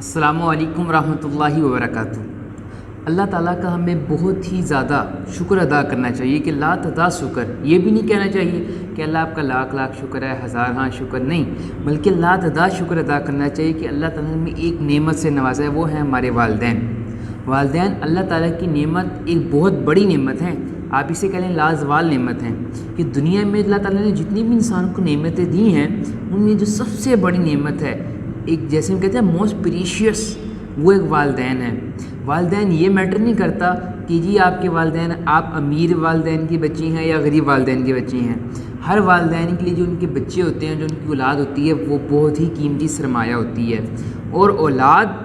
السلام علیکم ورحمۃ اللہ وبرکاتہ۔ اللہ تعالیٰ کا ہمیں بہت ہی زیادہ شکر ادا کرنا چاہیے کہ لا تعداد شکر، یہ بھی نہیں کہنا چاہیے کہ اللہ آپ کا لاکھ لاکھ شکر ہے، ہزار ہاں شکر نہیں، بلکہ لا تعداد شکر ادا کرنا چاہیے کہ اللہ تعالیٰ نے ہمیں ایک نعمت سے نوازا ہے، وہ ہے ہمارے والدین۔ والدین اللہ تعالیٰ کی نعمت ایک بہت بڑی نعمت ہے، آپ اسے کہہ لیں لازوال نعمت ہیں کہ دنیا میں اللہ تعالیٰ نے جتنی بھی انسان کو نعمتیں دی ہیں ان میں جو سب سے بڑی نعمت ہے، ایک جیسے ہم کہتے ہیں موسٹ پریشیس، وہ ایک والدین ہیں۔ والدین یہ میٹر نہیں کرتا کہ جی آپ کے والدین، آپ امیر والدین کی بچی ہیں یا غریب والدین کی بچی ہیں، ہر والدین کے لیے جو ان کے بچے ہوتے ہیں، جو ان کی اولاد ہوتی ہے، وہ بہت ہی قیمتی سرمایہ ہوتی ہے، اور اولاد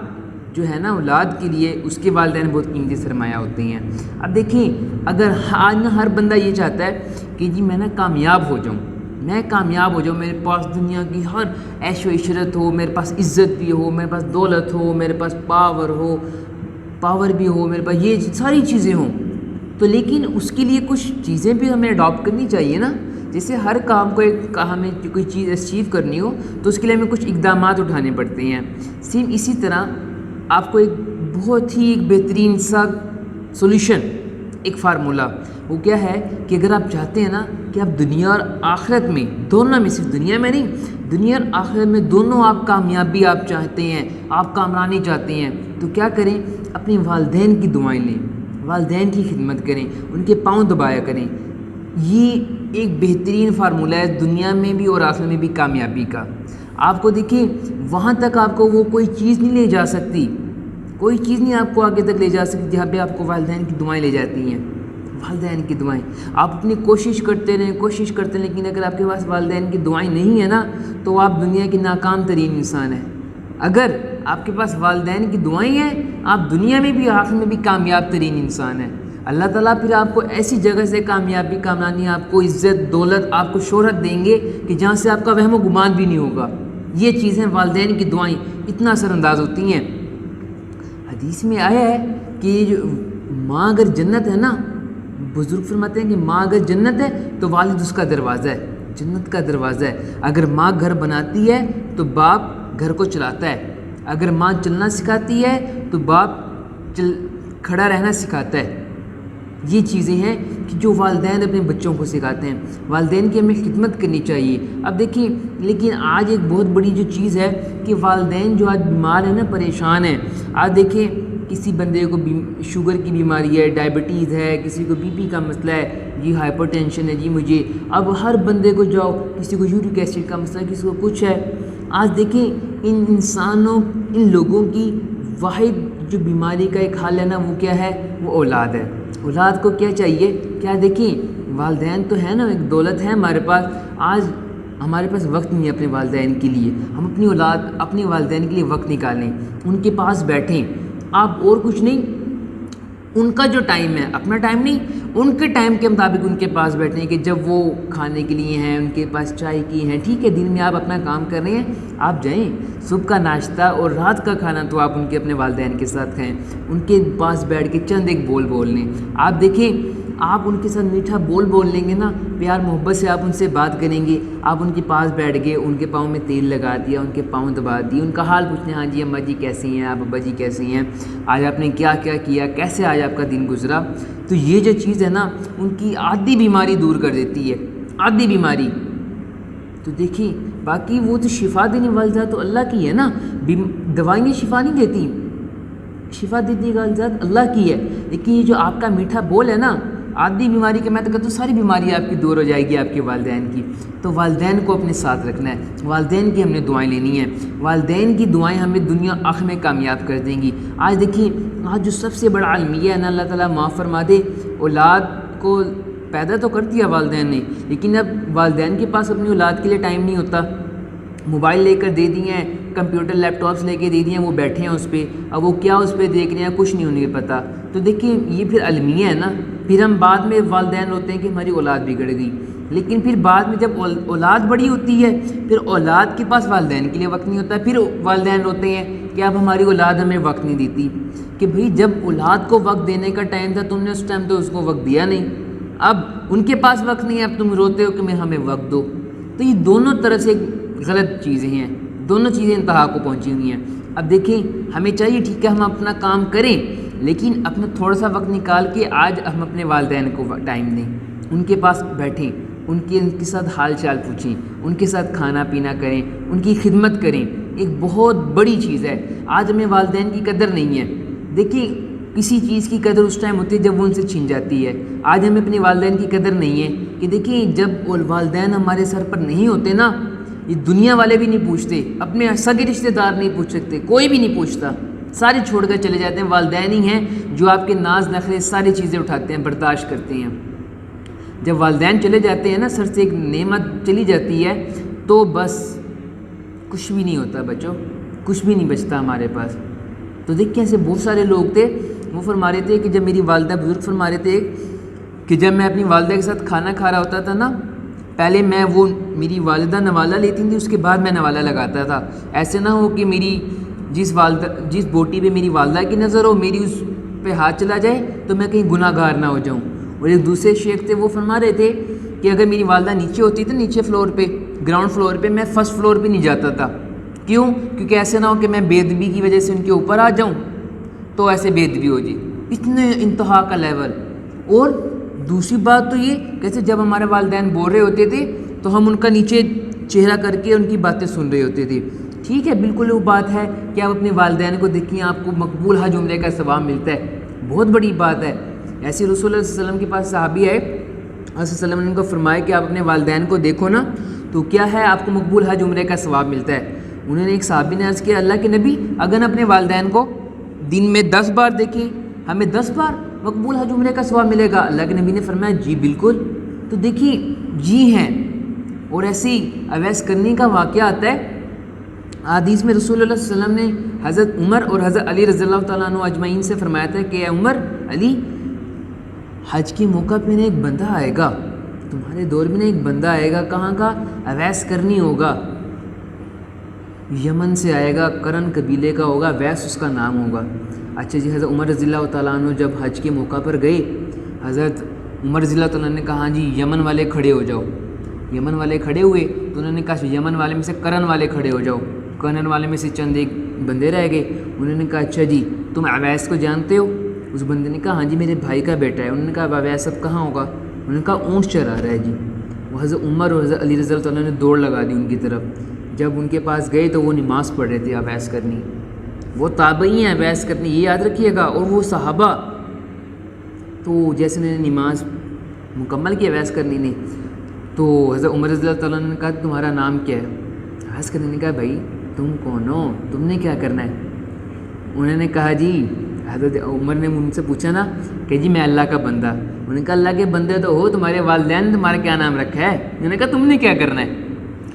جو ہے نا، اولاد کے لیے اس کے والدین بہت قیمتی سرمایہ ہوتے ہیں۔ اب دیکھیں، اگر آج نا ہر بندہ یہ چاہتا ہے کہ جی میں نا کامیاب ہو جاؤں، میں کامیاب ہو جاؤں، میرے پاس دنیا کی ہر عیش و عشرت ہو، میرے پاس عزت بھی ہو، میرے پاس دولت ہو، میرے پاس پاور بھی ہو، میرے پاس یہ ساری چیزیں ہوں، تو لیکن اس کے لیے کچھ چیزیں بھی ہمیں اڈاپٹ کرنی چاہیے نا۔ جیسے ہر کام کو ہمیں کوئی چیز اچیو کرنی ہو تو اس کے لیے ہمیں کچھ اقدامات اٹھانے پڑتے ہیں۔ سیم اسی طرح آپ کو ایک بہت ہی ایک بہترین سا سولوشن، ایک فارمولہ، وہ کیا ہے کہ اگر آپ چاہتے ہیں نا کہ آپ دنیا اور آخرت میں دونوں میں، صرف دنیا میں نہیں، دنیا اور آخرت میں دونوں آپ کامیابی آپ چاہتے ہیں، آپ کامرانی چاہتے ہیں، تو کیا کریں؟ اپنے والدین کی دعائیں لیں، والدین کی خدمت کریں، ان کے پاؤں دبایا کریں۔ یہ ایک بہترین فارمولہ ہے دنیا میں بھی اور آخرت میں بھی کامیابی کا۔ آپ کو دیکھیں، وہاں تک آپ کو وہ کوئی چیز نہیں لے جا سکتی، کوئی چیز نہیں آپ کو آگے تک لے جا سکتی جہاں پہ آپ کو والدین کی دعائیں لے جاتی ہیں۔ والدین کی دعائیں، آپ اپنی کوشش کرتے رہیں، لیکن اگر آپ کے پاس والدین کی دعائیں نہیں ہیں نا تو آپ دنیا کی ناکام ترین انسان ہیں۔ اگر آپ کے پاس والدین کی دعائیں ہیں، آپ دنیا میں بھی آخرت میں بھی کامیاب ترین انسان ہیں۔ اللہ تعالیٰ پھر آپ کو ایسی جگہ سے کامیابی، کامرانی، آپ کو عزت، دولت، آپ کو شہرت دیں گے کہ جہاں سے آپ کا وہم و گمان بھی نہیں ہوگا۔ یہ چیزیں والدین کی دعائیں اتنا اثر انداز ہوتی ہیں۔ حدیث میں آیا ہے کہ جو ماں اگر جنت ہے نا، بزرگ فرماتے ہیں کہ ماں اگر جنت ہے تو والد اس کا دروازہ ہے، جنت کا دروازہ ہے۔ اگر ماں گھر بناتی ہے تو باپ گھر کو چلاتا ہے، اگر ماں چلنا سکھاتی ہے تو باپ کھڑا رہنا سکھاتا ہے۔ یہ چیزیں ہیں کہ جو والدین اپنے بچوں کو سکھاتے ہیں، والدین کی ہمیں خدمت کرنی چاہیے۔ اب دیکھیں، لیکن آج ایک بہت بڑی جو چیز ہے کہ والدین جو آج بیمار ہیں نا، پریشان ہیں۔ آج دیکھیں، کسی بندے کو شوگر کی بیماری ہے، ڈائبٹیز ہے، کسی کو بی پی کا مسئلہ ہے، جی ہائپر ٹینشن ہے، جی مجھے، اب ہر بندے کو جاؤ، کسی کو یورک ایسڈ کا مسئلہ ہے، کسی کو کچھ ہے۔ آج دیکھیں، ان لوگوں کی واحد جو بیماری کا ایک حل ہے نا، وہ کیا ہے؟ وہ اولاد ہے۔ اولاد کو کیا چاہیے؟ کیا دیکھیں، والدین تو ہے نا، ایک دولت ہے ہمارے پاس۔ آج ہمارے پاس وقت نہیں ہے اپنے والدین کے لیے، ہم اپنے والدین کے لیے وقت نکالیں، ان کے پاس بیٹھیں۔ آپ اور کچھ نہیں، ان کا جو ٹائم ہے، اپنا ٹائم نہیں، ان کے ٹائم کے مطابق ان کے پاس بیٹھیں کہ جب وہ کھانے کے لیے ہیں، ان کے پاس چائے کی ہیں، ٹھیک ہے، دن میں آپ اپنا کام کر رہے ہیں، آپ جائیں، صبح کا ناشتہ اور رات کا کھانا تو آپ ان کے اپنے والدین کے ساتھ کھائیں، ان کے پاس بیٹھ کے چند ایک بول لیں۔ آپ دیکھیں، آپ ان کے ساتھ میٹھا بول لیں گے نا، پیار محبت سے آپ ان سے بات کریں گے، آپ ان کے پاس بیٹھ گئے، ان کے پاؤں میں تیل لگا دیا، ان کے پاؤں دبا دیے، ان کا حال پوچھنے، ہاں جی اماں جی کیسی ہیں آپ، ابا جی کیسی ہیں، آج آپ نے کیا کیا، کیسے آج آپ کا دن گزرا، تو یہ جو چیز ہے نا، ان کی آدھی بیماری دور کر دیتی ہے، آدھی بیماری۔ تو دیکھیں، باقی وہ تو شفا دینے والی ذات تو اللہ کی ہے نا، دوائیں شفا نہیں دیتی، شفا دینے والی ذات اللہ کی ہے، لیکن یہ جو آپ کا میٹھا بول ہے نا، آدھی بیماری کے، میں تو کہتا ہوں ساری بیماری آپ کی دور ہو جائے گی آپ کے والدین کی۔ تو والدین کو اپنے ساتھ رکھنا ہے، والدین کی ہم نے دعائیں لینی ہیں، والدین کی دعائیں ہمیں دنیا آخرت میں کامیاب کر دیں گی۔ آج دیکھیں، آج جو سب سے بڑا المیہ ہے نا، اللہ تعالیٰ معاف فرما دے، اولاد کو پیدا تو کر دیا والدین نے، لیکن اب والدین کے پاس اپنی اولاد کے لیے ٹائم نہیں ہوتا، موبائل لے کر دے دیے ہیں، کمپیوٹر لیپ ٹاپس لے کے دے دیے ہیں، وہ بیٹھے ہیں اس پہ، اب وہ کیا اس پہ دیکھ رہے ہیں کچھ نہیں انہیں پتہ۔ تو دیکھیں، یہ پھر المیہ ہے نا، پھر ہم بعد میں والدین ہوتے ہیں کہ ہماری اولاد بگڑ گئی، لیکن پھر بعد میں جب اولاد بڑی ہوتی ہے، پھر اولاد کے پاس والدین کے لیے وقت نہیں ہوتا، پھر والدین روتے ہیں کہ اب ہماری اولاد ہمیں وقت نہیں دیتی، کہ بھئی جب اولاد کو وقت دینے کا ٹائم تھا تم نے اس ٹائم تو اس کو وقت دیا نہیں، اب ان کے پاس وقت نہیں ہے، اب تم روتے ہو کہ ہمیں وقت دو۔ تو یہ دونوں طرح سے غلط چیزیں ہیں، دونوں چیزیں انتہا کو پہنچی ہوئی ہیں۔ اب دیکھیں ہمیں چاہیے ٹھیک ہے ہم اپنا کام کریں، لیکن اپنا تھوڑا سا وقت نکال کے آج ہم اپنے والدین کو ٹائم دیں، ان کے پاس بیٹھیں، ان کے ساتھ حال چال پوچھیں، ان کے ساتھ کھانا پینا کریں، ان کی خدمت کریں۔ ایک بہت بڑی چیز ہے، آج ہمیں والدین کی قدر نہیں ہے۔ دیکھیں کسی چیز کی قدر اس ٹائم ہوتی ہے جب وہ ان سے چھن جاتی ہے، آج ہمیں اپنے والدین کی قدر نہیں ہے کہ دیکھیں جب والدین ہمارے سر پر نہیں ہوتے نا، یہ دنیا والے بھی نہیں پوچھتے، اپنے سگے رشتہ دار نہیں پوچھ سکتے، کوئی بھی نہیں پوچھتا، سارے چھوڑ کر چلے جاتے ہیں۔ والدین ہی ہیں جو آپ کے ناز نخرے ساری چیزیں اٹھاتے ہیں، برداشت کرتے ہیں۔ جب والدین چلے جاتے ہیں نا، سر سے ایک نعمت چلی جاتی ہے تو بس کچھ بھی نہیں ہوتا بچوں، کچھ بھی نہیں بچتا ہمارے پاس۔ تو دیکھیں ایسے بہت سارے لوگ تھے، وہ فرما رہے تھے کہ جب میری والدہ بزرگ فرما رہے تھے کہ جب میں اپنی والدہ کے ساتھ کھانا کھا رہا ہوتا تھا نا، پہلے میں وہ میری والدہ نوالا لیتی تھی، اس کے بعد میں نوالا لگاتا تھا۔ ایسے نہ ہو کہ میری جس بوٹی پہ میری والدہ کی نظر ہو، میری اس پہ ہاتھ چلا جائے تو میں کہیں گناہ گار نہ ہو جاؤں۔ اور ایک دوسرے شیخ تھے، وہ فرما رہے تھے کہ اگر میری والدہ نیچے ہوتی تھی، نیچے فلور پہ، گراؤنڈ فلور پہ، میں فرسٹ فلور پہ نہیں جاتا تھا۔ کیوں؟ کیونکہ ایسے نہ ہو کہ میں بے ادبی کی وجہ سے ان کے اوپر آ جاؤں تو ایسے بے ادبی ہو جائے، اتنے انتہا کا لیول۔ اور دوسری بات تو یہ کیسے جب ہمارے والدین بول رہے ہوتے تھے تو ہم ان کا نیچے چہرہ کر کے ان کی باتیں سن رہے ہوتے تھے۔ ٹھیک ہے، بالکل وہ بات ہے کہ آپ اپنے والدین کو دیکھیں، آپ کو مقبول حج عمرے کا ثواب ملتا ہے، بہت بڑی بات ہے۔ ایسے رسول اللہ صلی اللہ علیہ وسلم کے پاس صحابی آئے، اللہ صلی اللہ علیہ وسلم نے ان کو فرمایا کہ آپ اپنے والدین کو دیکھو نا تو کیا ہے، آپ کو مقبول حج عمرے کا ثواب ملتا ہے۔ انہوں نے ایک صحابی نے عرض کیا، اللہ کے نبی اگر اپنے والدین کو دن میں 10 بار دیکھیں، ہمیں 10 بار مقبول حج عمرے کا ثواب ملے گا؟ اللہ کے نبی نے فرمایا جی بالکل۔ تو دیکھیے جی ہیں۔ اور ایسی اویس کرنی کا واقعہ آتا ہے حدیث میں، رسول اللہ صلی اللہ علیہ وسلم نے حضرت عمر اور حضرت علی رضی اللہ تعالیٰ عنہ اجمعین سے فرمایا تھا کہ اے عمر، علی، حج کے موقع پہ ایک بندہ آئے گا، تمہارے دور میں ایک بندہ آئے گا، کہاں کا؟ اویس کرنی ہوگا، یمن سے آئے گا، کرن قبیلے کا ہوگا، ویس اس کا نام ہوگا۔ اچھا جی، حضرت عمر رضی اللہ تعالیٰ عنہ جب حج کے موقع پر گئے، حضرت عمر رضی اللہ تعالیٰ نے کہا ہاں جی یمن والے کھڑے ہو جاؤ۔ یمن والے کھڑے ہوئے تو انہوں نے کہا یمن والے میں سے کرن والے کھڑے ہو جاؤ۔ کرن والے میں سے چند ایک بندے رہ گئے، انہوں نے کہا اچھا جی تم اویس کو جانتے ہو؟ اس بندے نے کہا ہاں جی میرے بھائی کا بیٹا ہے۔ انہوں نے کہا اویس اب کہاں ہوگا؟ انہوں نے کہا اونٹ چرا رہا ہے جی۔ وہ حضرت عمر اور حضرت علی رضی اللہ تعالیٰ نے دوڑ لگا دی ان کی طرف۔ جب ان کے پاس گئے تو وہ نماز پڑھ رہے تھے اویس کرنی، وہ تابعی ہیں اویس کرنی، یہ یاد رکھیے گا، اور وہ صحابہ۔ تو جیسے انہوں نے نماز مکمل کی اویس کرنی نے، تو حضرت عمر رضی اللہ تعالیٰ نے کہا تمہارا نام کیا ہے؟ اویس کرنی نے کہا بھائی تم کون ہو، تم نے کیا کرنا ہے؟ انہوں نے کہا جی، حضرت عمر نے ان سے پوچھا نا کہ جی میں اللہ کا بندہ۔ انہوں نے کہا اللہ کے بندے تو ہو، تمہارے والدین نے تمہارا کیا نام رکھا ہے؟ انہوں نے کہا تم نے کیا کرنا ہے؟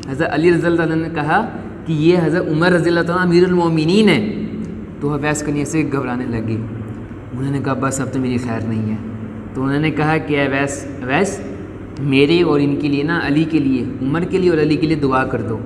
حضرت علی رضی اللہ تعالیٰ نے کہا کہ یہ حضرت عمر رضی اللہ تعالیٰ امیر المومنین ہے۔ تو اویس کرنی سے گھبرانے لگی، انہوں نے کہا بس اب تو میری خیر نہیں ہے۔ تو انہوں نے کہا کہ اویس میرے اور ان کے لیے نا، علی کے لیے، عمر کے لیے اور علی کے لیے دعا کر دو۔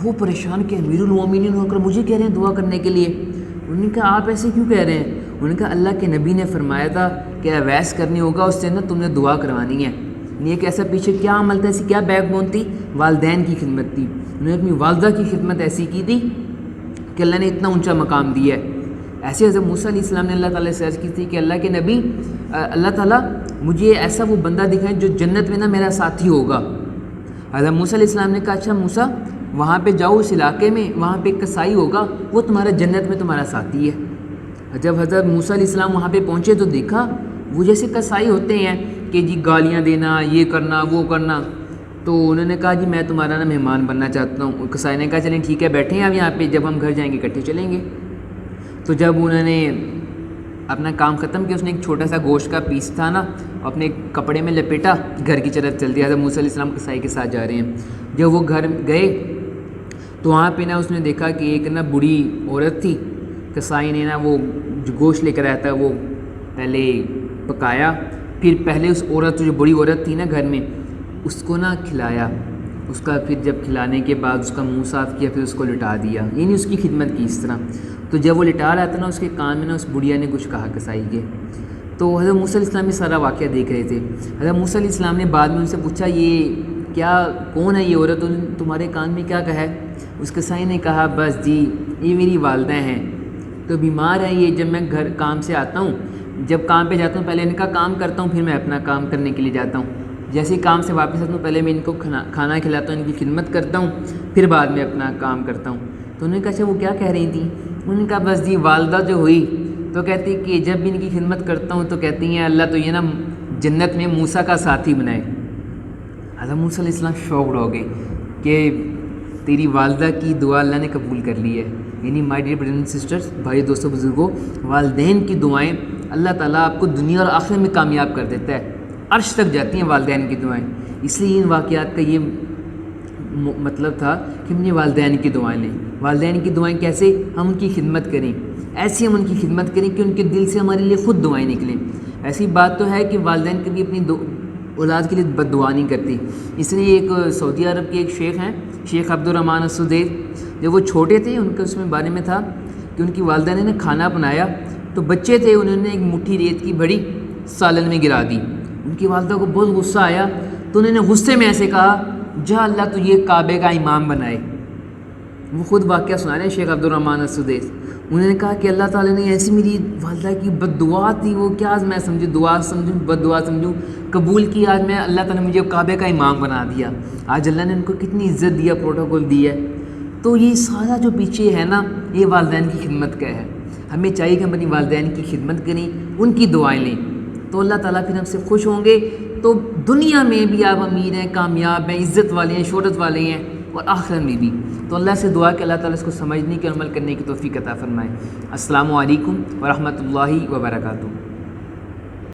وہ پریشان کہ امیر المومنین ہو کر مجھے کہہ رہے ہیں دعا کرنے کے لیے۔ انہوں نے کہا آپ ایسے کیوں کہہ رہے ہیں؟ انہوں نے کہا اللہ کے نبی نے فرمایا تھا کہ اویس کرنی ہوگا، اس سے نا تم نے دعا کروانی ہے۔ یہ کہ ایسا پیچھے کیا عمل تھا، ایسی کیا بیک بون تھی؟ والدین کی خدمت تھی۔ انہوں نے اپنی والدہ کی خدمت ایسی کی تھی کہ اللہ نے اتنا اونچا مقام دیا ہے۔ ایسے حضرت موسیٰ علیہ السلام نے اللہ تعالیٰ سے عرض کی تھی کہ اللہ کے نبی، اللہ تعالیٰ مجھے ایسا وہ بندہ دکھائے جو جنت میں نا میرا ساتھی ہوگا۔ حضرت موسیٰ علیہ السلام نے کہا اچھا موسیٰ وہاں پہ جاؤ اس علاقے میں، وہاں پہ ایک کسائی ہوگا، وہ تمہارا جنت میں تمہارا ساتھی ہے۔ جب حضرت موسیٰ علیہ السلام وہاں پہ پہنچے تو دیکھا وہ جیسے کسائی ہوتے ہیں کہ جی گالیاں دینا، یہ کرنا وہ کرنا۔ تو انہوں نے کہا جی میں تمہارا نا مہمان بننا چاہتا ہوں۔ کسائی نے کہا چلیں ٹھیک ہے بیٹھیں آپ یہاں پہ، جب ہم گھر جائیں گے اکٹھے چلیں گے۔ تو جب انہوں نے اپنا کام ختم کیا، اس نے ایک چھوٹا سا گوشت کا پیس تھا نا اپنے کپڑے میں لپیٹا، گھر کی طرف چل دیا۔ حضرت موسیٰ علیہ السلام کسائی کے ساتھ جا رہے ہیں۔ جب وہ گھر گئے تو وہاں پہ نا اس نے دیکھا کہ ایک نا بوڑھی عورت تھی، کسائی نے نا وہ جو گوشت لے کر آیا تھا وہ پہلے پکایا، پھر پہلے اس عورت جو بڑی عورت تھی نا گھر میں اس کو نا کھلایا، اس کا پھر جب کھلانے کے بعد اس کا منہ صاف کیا، پھر اس کو لٹا دیا، یعنی اس کی خدمت کی اس طرح۔ تو جب وہ لٹا رہا تھا نا اس کے کان میں نا اس بڑھیا نے کچھ کہا کسائی کے۔ تو حضرت موسیٰ علیہ السلام یہ سارا واقعہ دیکھ رہے تھے۔ حضرت موسیٰ علیہ السلام نے بعد میں ان سے پوچھا یہ کیا کون ہے یہ عورت، تمہارے کان میں کیا کہا ہے؟ اس قصائی نے کہا بس جی یہ میری والدہ ہیں، تو بیمار ہیں یہ، جب میں گھر کام سے آتا ہوں، جب کام پہ جاتا ہوں پہلے ان کا کام کرتا ہوں، پھر میں اپنا کام کرنے کے لیے جاتا ہوں، جیسے ہی کام سے واپس آتا ہوں پہلے میں ان کو کھانا کھلاتا ہوں، ان کی خدمت کرتا ہوں، پھر بعد میں اپنا کام کرتا ہوں۔ تو انہوں نے کہا اچھا وہ کیا کہہ رہی تھیں؟ انہوں نے کہا بس جی والدہ جو ہوئی تو کہتی کہ جب بھی ان کی خدمت کرتا ہوں تو کہتی ہیں اللہ تو یہ نا جنت میں موسیٰ کا ساتھی بنائے۔ حضرت موسیٰ علیہ السلام شوقڈ ہو گئے کہ تیری والدہ کی دعا اللہ نے قبول کر لی ہے۔ یعنی my dear brothers and sisters, بھائی دوستوں بزرگوں، والدین کی دعائیں اللہ تعالیٰ آپ کو دنیا اور آخرت میں کامیاب کر دیتا ہے، عرش تک جاتی ہیں والدین کی دعائیں۔ اس لیے ان واقعات کا یہ مطلب تھا کہ ہم نے والدین کی دعائیں لیں۔ والدین کی دعائیں کیسے؟ ہم ان کی خدمت کریں، ایسی ہم ان کی خدمت کریں کہ ان کے دل سے ہمارے لیے خود دعائیں نکلیں۔ ایسی بات تو ہے کہ والدین کبھی اپنی اولاد کے لیے بد دعا نہیں کرتی۔ اس لیے ایک سعودی عرب کے ایک شیخ ہیں، شیخ عبد الرحمن السدیس، جب وہ چھوٹے تھے ان کے اس میں بارے میں تھا کہ ان کی والدہ نے کھانا بنایا تو بچے تھے، انہوں نے ایک مٹھی ریت کی بڑی سالن میں گرا دی۔ ان کی والدہ کو بہت غصہ آیا تو انہوں نے غصے میں ایسے کہا جا اللہ تو یہ کعبے کا امام بنائے۔ وہ خود واقعہ سنا رہے ہیں شیخ عبد الرحمن السدیس۔ انہوں نے کہا کہ اللہ تعالیٰ نے ایسی میری والدہ کی بد دعا تھی، وہ کیا میں سمجھوں، دعا سمجھوں بد دعا سمجھوں، قبول کی، آج میں اللہ تعالیٰ نے مجھے کعبے کا امام بنا دیا، آج اللہ نے ان کو کتنی عزت دیا، پروٹوکول دی ہے۔ تو یہ سارا جو پیچھے ہے نا یہ والدین کی خدمت کا ہے۔ ہمیں چاہیے کہ ہم اپنی والدین کی خدمت کریں، ان کی دعائیں لیں، تو اللہ تعالیٰ پھر ہم سے خوش ہوں گے۔ تو دنیا میں بھی آپ امیر ہیں، کامیاب ہیں، عزت والے ہیں، شہرت والے ہیں، اور آخرت میں بھی۔ تو اللہ سے دعا کہ اللہ تعالیٰ اس کو سمجھنے کے عمل کرنے کی توفیق عطا فرمائے۔ السلام علیکم ورحمۃ اللہ وبرکاتہ۔